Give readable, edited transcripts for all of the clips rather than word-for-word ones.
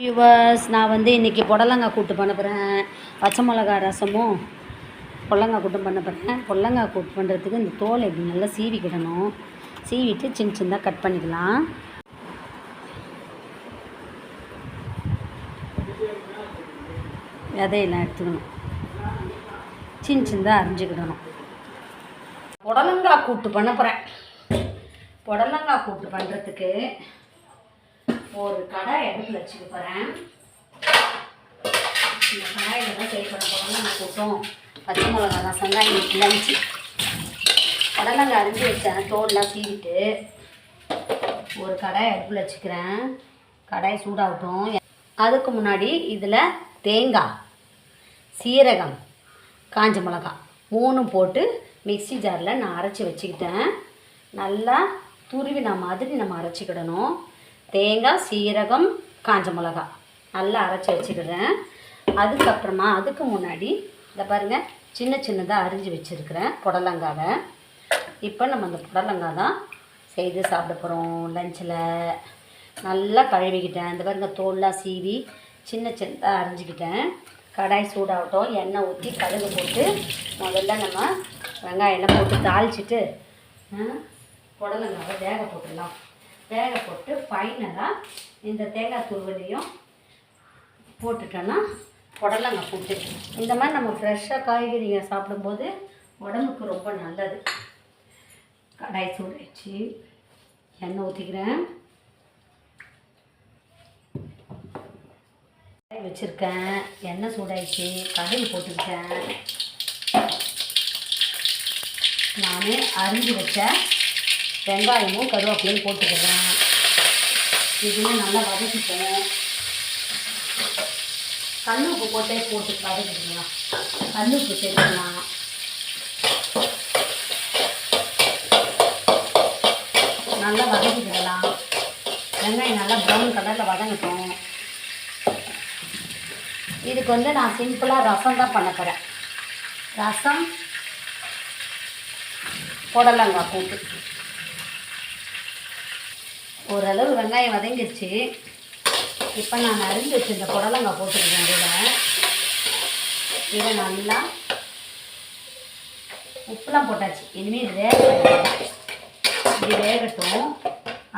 Viewers, நான் இன்றைக்கி புடலங்காய் கூட்டு பண்ண போகிறேன். பச்சை மிளகா ரசமும் புடலங்காய் கூட்டும் பண்ண போகிறேன். புடலங்காய் கூட்டு பண்ணுறதுக்கு இந்த தோலை இப்படி நல்லா சீவிக்கிடணும். சீவிட்டு சின்ன சின்னதாக கட் பண்ணிக்கலாம். விதையெல்லாம் எடுத்துக்கணும், சின்ன சின்னதாக அரிஞ்சிக்கிடணும். புடலங்காய் கூட்டு பண்ண போகிறேன். புடலங்காய் கூட்டு பண்ணுறதுக்கு ஒரு கடாய் அடுப்பில் வச்சுக்க போகிறேன். இந்த கடாயில் தான் செய்யப்பட புடலங்காய் கூட்டும் பச்சை மிளகா ரசம் தான் இன்னைக்கு லஞ்சு. புடலங்காய் அரிஞ்சு வச்சேன், தோல்லாம் சீவிட்டு ஒரு கடாய் அடுப்பில் வச்சுக்கிறேன். கடாய் சூடாகட்டும். அதுக்கு முன்னாடி இதில் தேங்காய், சீரகம், காஞ்ச மிளகாய் மூணும் போட்டு மிக்ஸி ஜாரில் நான் அரைச்சி வச்சுக்கிட்டேன். நல்லா துருவின மாதிரி நம்ம அரைச்சிக்கிடணும். தேங்காய், சீரகம், காஞ்ச மிளகா நல்லா அரைச்சி வச்சுக்கிறேன். அதுக்கப்புறமா அதுக்கு முன்னாடி இந்த பாருங்கள், சின்ன சின்னதாக அரிஞ்சு வச்சுருக்கிறேன் புடலங்காவை. இப்போ நம்ம அந்த புடலங்காய் தான் செய்து சாப்பிட போகிறோம் லஞ்சில். நல்லா கழுவிக்கிட்டேன். இந்த பாருங்கள், தோல்லாம் சீவி சின்ன சின்னதாக அரிஞ்சிக்கிட்டேன். கடாய் சூடாகட்டும். எண்ணெய் ஊற்றி கடுகு போட்டு முதல்ல நம்ம வெங்காயம் போட்டு தாளிச்சிட்டு புடலங்காவை வேக போட்டுடலாம். வேக போட்டு ஃபைனலாக இந்த தேங்காய் துருவலையும் போட்டுட்டோன்னா புடலங்காய் கூட்டு. இந்த மாதிரி நம்ம ஃப்ரெஷ்ஷாக காய்கறிகள் சாப்பிடும்போது உடம்புக்கு ரொம்ப நல்லது. கடாய் சூடாயிடுச்சு, எண்ணெய் ஊற்றிக்கிறேன். வச்சுருக்கேன், எண்ணெய் சூடாயிடுச்சு, கடுகு போட்டுக்கிட்டேன். நான் அரிஞ்சு வச்ச வெங்காயமும் கருவேப்பிலையும் போட்டுக்கிறேன். இதுவும் நல்லா வதக்கிப்போம். கல்லுப்பு போட்டு வதக்கிக்கலாம். கல்லுப்பு சேர்த்துக்கலாம். நல்லா வதக்கிக்கலாம். வெங்காயம் நல்லா ப்ரௌன் கலரில் வதங்கட்டும். இதுக்கு நான் சிம்பிளாக ரசம் தான் பண்ண போகிறேன். ரசம், புடலங்காய் கூட்டு. ஓரளவு வெங்காயம் வதங்கிடுச்சு. இப்போ நான் அரிஞ்சு வச்சு இந்த புடலங்காய் போட்டுக்கிறேன். இதை நல்லா உப்புலாம் போட்டாச்சு. இனிமேல் இது வேகட்டும்.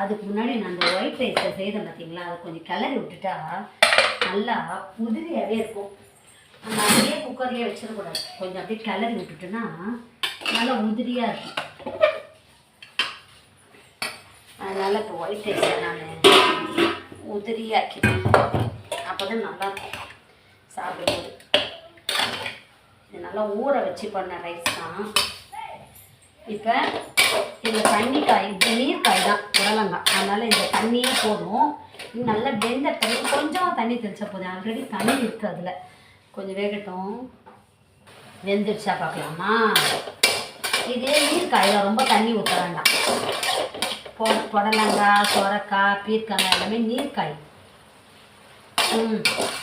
அதுக்கு முன்னாடி நான் அந்த ஒயிட் ரைஸை செய்தேன் பார்த்தீங்களா, அதை கொஞ்சம் கிளறி விட்டுட்டா நல்லா உதிரியாகவே இருக்கும். நம்ம அப்படியே குக்கர்லேயே வச்சிடக்கூடாது. கொஞ்சம் அப்படியே கிளறி விட்டுட்டோன்னா நல்லா உதிரியாக இருக்கும். அதனால் இப்போ ஒயிட் ரைஸை நான் உதிரியாக்கிட்டேன். அப்போ தான் நல்லாயிருக்கும் சாப்பிடும்போது. இது நல்லா ஊற வச்சு பண்ண ரைஸ் தான். இப்போ இந்த தண்ணிக்காய், இது நீர்க்காய் தான் புடலங்காய். அதனால் இந்த தண்ணியே போதும். நல்லா வெந்த பிறகு கொஞ்சம் தண்ணி தெளிச்சா போதும். ஆல்ரெடி தண்ணி இருக்குது அதில். கொஞ்சம் வேகட்டும். வெந்துடுச்சா பார்க்கலாமா? இதே நீர்க்காயில் ரொம்ப தண்ணி ஊற்ற வேண்டாம். புடலங்காய், சொரக்காய், பீர்க்கங்காய் எல்லாமே நீர்க்காய்.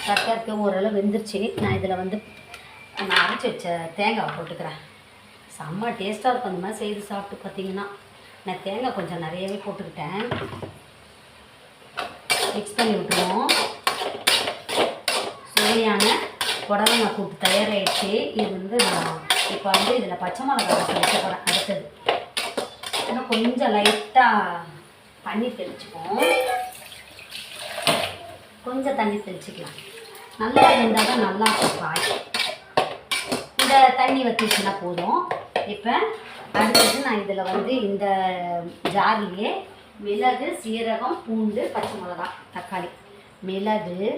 தக்காளிக்கு ஓரளவு வெந்துருச்சு. நான் இதில் நான் அரைச்சி வச்ச தேங்காவை போட்டுக்கிறேன். செம்ம டேஸ்ட்டாக இருக்கும் அந்த மாதிரி செய்து சாப்பிட்டு பார்த்தீங்கன்னா. நான் தேங்காய் கொஞ்சம் நிறையவே போட்டுக்கிட்டேன். மிக்ஸ் பண்ணி விட்டுருவோம். சுவையான புடலங்காய் கூட்டு தயாராகிடுச்சு. இது நான் இப்போ இதில் பச்சை மிளகாய் வைக்க போகிறேன். அடுத்தது இன்னும் கொஞ்சம் லைட்டாக தண்ணி தெளிச்சுப்போம். கொஞ்சம் தண்ணி தெளிச்சிக்கலாம். நல்லா இருந்தால் தான் நல்லா இருக்கும் காய். இந்த தண்ணி வற்றிச்சுன்னா போதும். இப்போ அடுத்தது நான் இதில் இந்த ஜார்லேயே மிளகு, சீரகம், பூண்டு, பச்சை மிளகாய், தக்காளி, மிளகு,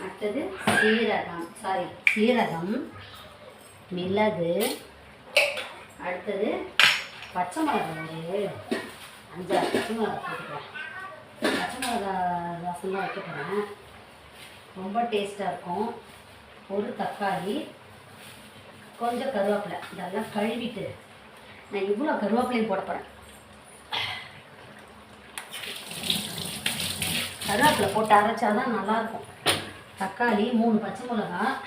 அடுத்தது சீரகம், மிளகு, அடுத்தது பச்சை மிளகாய், ஒரு 5-6 பச்சை மிளகாய் போட்டுக்கிறேன். பச்சை மிளகாய் ரசம் தான் வைக்க போகிறேன். ரொம்ப டேஸ்ட்டாக இருக்கும். ஒரு தக்காளி, கொஞ்சம் கருவேப்பிலை. இதெல்லாம் கழுவிட்டு நான் இவ்வளோ கருவேப்பிலையும் போட போகிறேன். கருவேப்பிலை போட்டு அரைச்சாதான் நல்லாயிருக்கும். தக்காளி, 3 பச்சை மிளகாய்,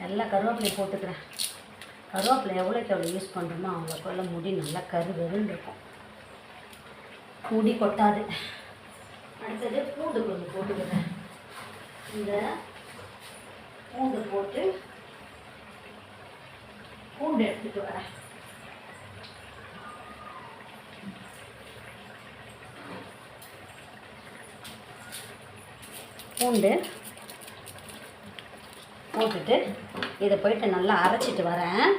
எல்லாம் கருவேப்பிலையும் போட்டுக்கிறேன். கருவேப்பிலை எவ்வளோக்கு எவ்வளோ யூஸ் பண்ணுறோமோ அவ்வளோக்குள்ள முடி நல்லா கருன்னு இருக்கும். முடி கொட்டாது. அடுத்தது பூண்டு கொஞ்சம் போட்டுக்கிறேன். இந்த பூண்டு போட்டு பூண்டு எடுத்துட்டு வரேன். பூண்டு போட்டுட்டு இதை போயிட்டு நல்லா அரைச்சிட்டு வரேன்.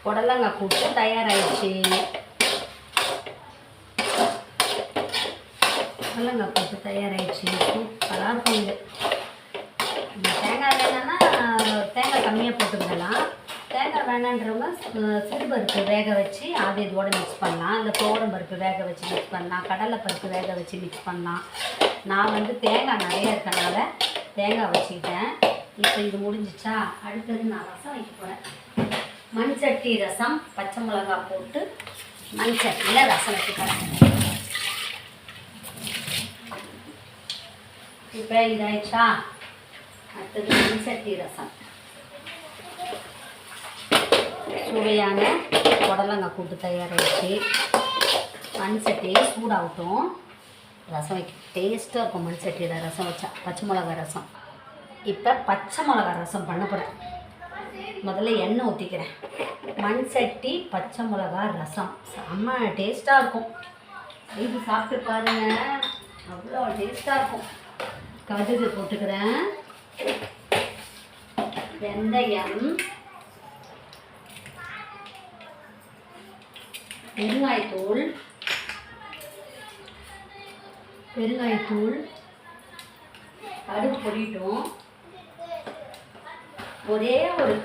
புடலங்காய் கூட்டு தயாராகிடுச்சு. புடலங்காய் கூட்டு தயாராகிடுச்சு. சூப்பராக இருக்கும் இது. தேங்காய் வேணுன்னா தேங்காய் கம்மியாக போட்டுக்கலாம். தேங்காய் வேணான்றவங்க சிறுபருப்பு வேக வச்சு அது இதோடு மிக்ஸ் பண்ணலாம். இல்லை துவரம் பருப்பு வேக வச்சு மிக்ஸ் பண்ணலாம். கடலை பருப்பு வேக வச்சு மிக்ஸ் பண்ணலாம். நான் வந்து தேங்காய் நிறைய இருக்கனால தேங்காய் வச்சுக்கிட்டேன். இப்போ இது முடிஞ்சிச்சா, அடுத்தது நான் ரசம் வைக்க போகிறேன். மண் சட்டி ரசம், பச்சை மிளகாய் போட்டு மண் சட்டியில் ரசம் வைக்க போகிறேன். இப்போ இதாயிடுச்சா, அடுத்தது மண் சட்டி ரசம். சுவையான புடலங்காய் கூட்டு தயாராகிடுச்சு. மண் சட்டியை சூடாகட்டும். ரசம் வைக்க டேஸ்ட்டாக இருக்கும். மண் சட்டியில் ரசம் வச்சா பச்சை மிளகா ரசம். இப்போ பச்சை மிளகா ரசம் பண்ண போகிறேன். முதல்ல எண்ணெய் ஊற்றிக்கிறேன். மண் சட்டி பச்சை மிளகா ரசம் செம்ம டேஸ்ட்டாக இருக்கும். இது சாப்பிட்டு பாருங்கள், அவ்வளோ டேஸ்ட்டாக இருக்கும். கடுகு போட்டுக்கிறேன். வெந்தயம், பெருங்காயத்தூள், கடுகு பொடிட்டும். ஒரே ஒரு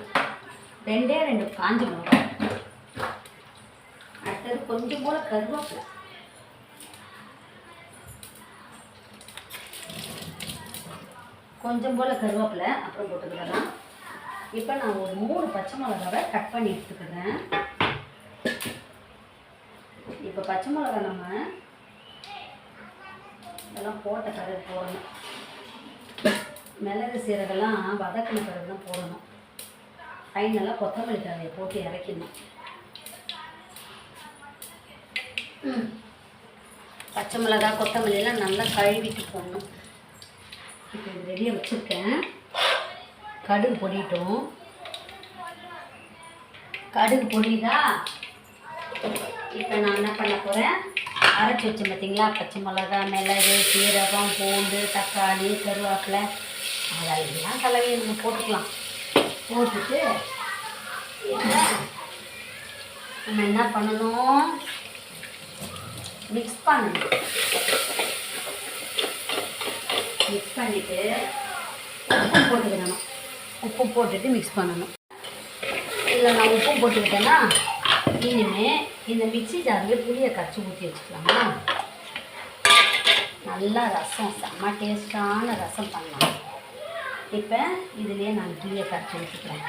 ரெண்டே காஞ்ச மிளகாய். அடுத்தது கொஞ்சம் போல கருவேப்பிலை. அப்புறம் போட்டுக்கிடலாம். இப்போ நான் ஒரு 3 பச்சை மிளகாவை கட் பண்ணி எடுத்துக்கிறேன். இப்போ பச்சை மிளகா நம்ம இதெல்லாம் போட்ட பிறகு போடணும். மிளகு சீரகெல்லாம் வதக்கின பிறகு தான் போடணும். ஃபைனலாக கொத்தமல்லி தழையை போட்டு இறக்கணும். பச்சை மிளகா கொத்தமல்லியெல்லாம் நல்லா கழுவிட்டு போடணும். இப்போ இது ரெடியாக வச்சுருக்கேன். கடுகு பொடிட்டும். கடுகு பொடிதா. இப்போ நான் என்ன பண்ண போகிறேன், அரைச்சி வச்சேன் பார்த்தீங்களா, பச்சை மிளகா, மிளகு, சீரகம், பூண்டு, தக்காளி, கருவேப்பிலை அதெல்லாம் கலவி நம்ம போட்டுக்கலாம். போட்டுட்டு நம்ம என்ன பண்ணணும், மிக்ஸ் பண்ணணும். மிக்ஸ் பண்ணிவிட்டு உப்பு போட்டுக்கணும். உப்பு போட்டுட்டு மிக்ஸ் பண்ணணும். இதில் நான் உப்பு போட்டுக்கிட்டேன்னா இனிமேல் இந்த மிக்ஸி ஜாரில் புளியை கரைச்சி ஊற்றி வச்சுக்கலாமா. நல்லா ரசம் செம்ம டேஸ்டான ரசம் பண்ணலாம். இப்போ இதுலேயே நான் புளியை கரைச்சி ஊற்றிக்கிறேன்.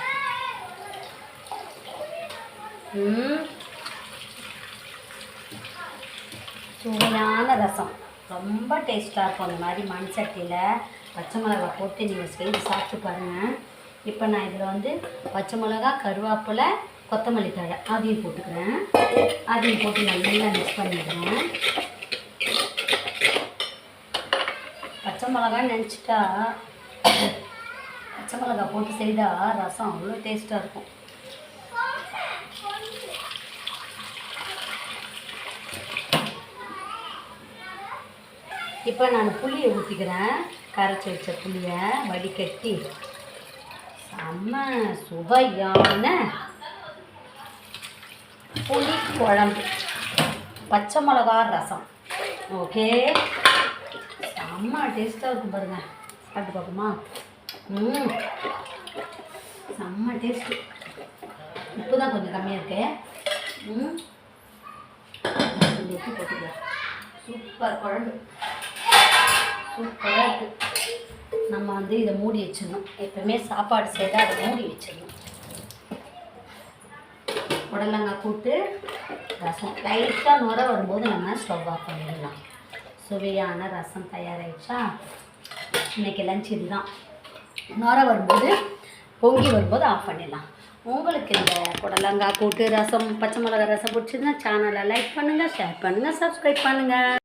சுவையான ரசம் ரொம்ப டேஸ்ட்டாக இருக்கும். அந்த மாதிரி மண் சட்டியில் பச்சை மிளகா போட்டு நீங்கள் செய்து சாப்பிட்டு பாருங்கள். இப்போ நான் இதில் வந்து பச்சை மிளகா, கருவேப்பிலை, கொத்தமல்லி தழை அதையும் போட்டுக்கிறேன். அதையும் போட்டு நல்லா மிக்ஸ் பண்ணிடுறேன். பச்சை மிளகான்னு நினச்சிட்டா பச்சை மிளகா போட்டு செய்தால் ரசம் அவ்வளோ டேஸ்ட்டாக இருக்கும். இப்போ நான் புளியை ஊற்றிக்கிறேன். கரைச்சி வச்ச புளியை வடிகட்டி செம்ம சுவையான புளி குழம்பு, பச்சை மிளகா ரசம். ஓகே, செம்ம டேஸ்ட்டாக இருக்கும் பாருங்க. சாப்பிட்டு பார்ப்போமா? செம்ம டேஸ்ட்டு. உப்பு தான் கொஞ்சம் கம்மியாக இருக்கு. உப்பு போட்டுக்கலாம். சூப்பர் குழம்பு, சூப்பராக இருக்குது. நம்ம வந்து இதை மூடி வச்சிடணும். எப்பவுமே சாப்பாடு செய்தால் அதை மூடி வச்சிடணும். புடலங்காய் கூட்டு ரசம் லைட்டாக நுர வரும்போது நம்ம ஸ்டவ் ஆஃப் பண்ணிடலாம். சுவையான ரசம் தயாராகிடுச்சா. இன்றைக்கி லஞ்ச் இதுதான். நுர வரும்போது பொங்கி வரும்போது ஆஃப் பண்ணிடலாம். உங்களுக்கு இந்த புடலங்காய் கூட்டு ரசம், பச்சை மிளகாய் ரசம் பிடிச்சிருந்தா சேனலை லைக் பண்ணுங்கள், ஷேர் பண்ணுங்கள், சப்ஸ்கிரைப் பண்ணுங்கள்.